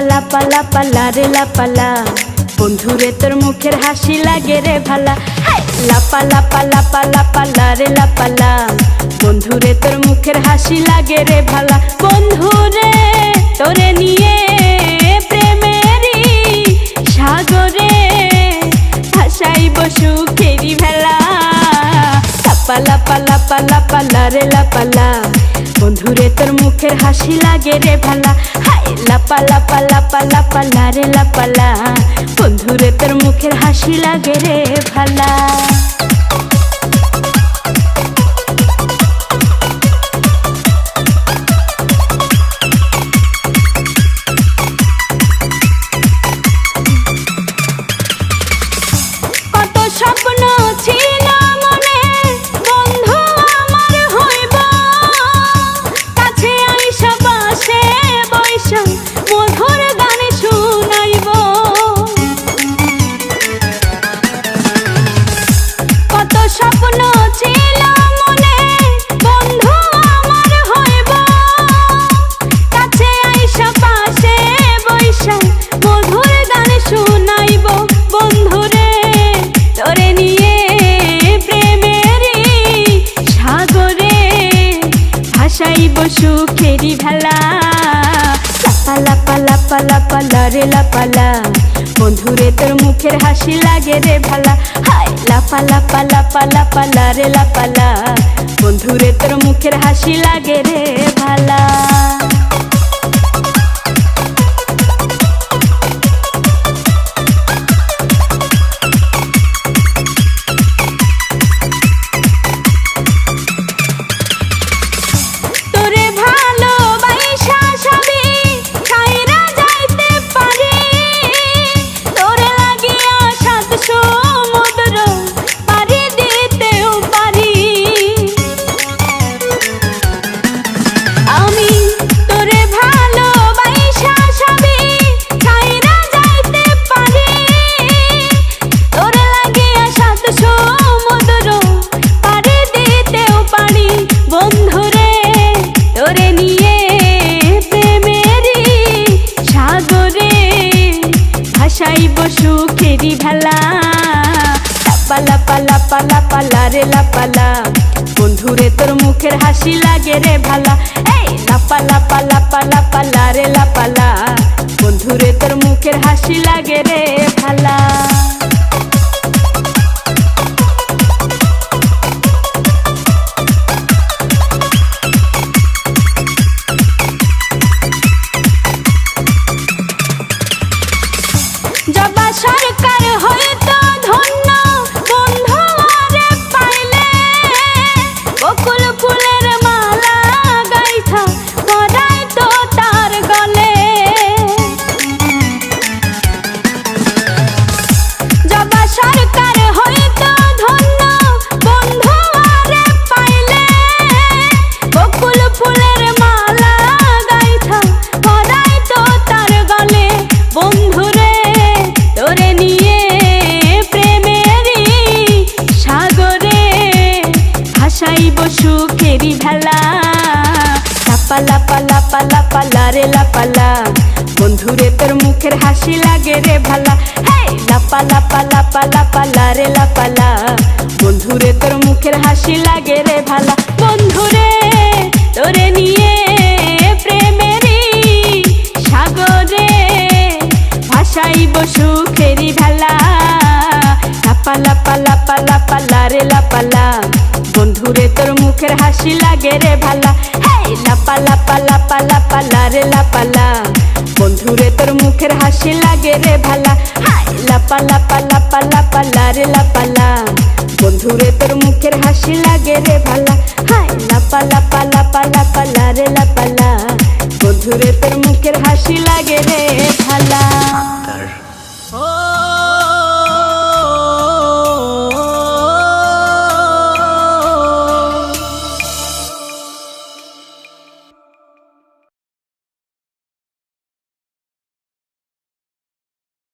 লাপা লাপা লারে লাপালা, বন্ধুরে তোর মুখের হাসি লাগে রে ভালা। লাপা লাপা লাপা লাপা লারে লাপালা, বন্ধুরে তোর মুখের হাসি লাগে রে ভালা। বন্ধুরে তোরে নিয়ে প্রেমেরই সাগরে ভাসাইব সুখেরি ভেলা। লাপা লাপা লাপা লাপা লারে লাপালা, বন্ধুরে তোর মুখের হাসি লাগে রে ভালা। লাপা লাপা লাপা লাপা লারে লাপালা, বন্ধুরে তোর মুখের হাসি লাগে রে ভালা। কত স্বপ্ন ছিল মনে, বন্ধু আমার হইব, কাছে আইসা পাশে বৈশা মধুর গান শুনাইব। কত স্বপ্ন ছিল মনে, বন্ধু আমার হইব, কাছে আইসা পাশে বৈশা মধুর গান শুনাইব। বন্ধুরে তোরে নিয়ে প্রেমেরই সাগরে ভাসাইব সুখেরি ভেলা। লাপা লাপা লাপা লাপা লারে লাপালা, বন্ধুরে তোর মুখের হাসি লাগে রে ভালা। লাপা লাপা লাপা লাপা লারে লাপালা, বন্ধুরে তোর মুখের হাসি লাগে রে ভালা। সুখেরি ভেলা। লাপা লাপা লাপা লাপা লারে লাপালা, বন্ধুরে তোর মুখের হাসি লাগে রে ভালা। লাপা লাপা লাপা লাপা লারে লাপালা, বন্ধুরে তোর মুখের হাসি লাগে রে ভালা। জবা সরকার হয়তো ধন্য, বন্ধু আরে পাইলে, বকুল ফুলের মালা গাইথা পরাই তো তার গলে। জবা সরকার হয়তো ধন্য, বন্ধু আরে পাইলে, বকুল ফুলের মালা গাইথা পরাই তো তার গলে। বন্ধুরে তোরে নিয়ে প্রেমেরই সাগরে ভাসাইব সুখেরি ভেলা। লাপা লাপা লাপা লাপা লারে লাপালা, বন্ধুরে তোর মুখের হাসি লাগে রে ভালা। লাপা লাপা লাপা লাপা লারে লাপালা, বন্ধুরে তোর মুখের হাসি লাগে রে ভালা। বন্ধুরে তোরে নিয়ে প্রেমেরই সাগরে ভাসাইব সুখেরি ভেলা। লাপা লাপা লাপা লাপা লারে লাপালা, বন্ধুরে তোর মুখের হাসি লাগে রে ভালা। লাপা লাপা লাপা লাপা লারে লাপালা, বন্ধুরে তোর মুখের হাসি লাগে রে ভালা। লাপা লাপা লাপা লাপা লারে লাপালা, বন্ধুরে তোর মুখের হাসি লাগে রে ভালা। লাপা লাপা লাপা লাপা লারে লাপালা, বন্ধুরে তোর মুখের হাসি লাগে রে ভালা।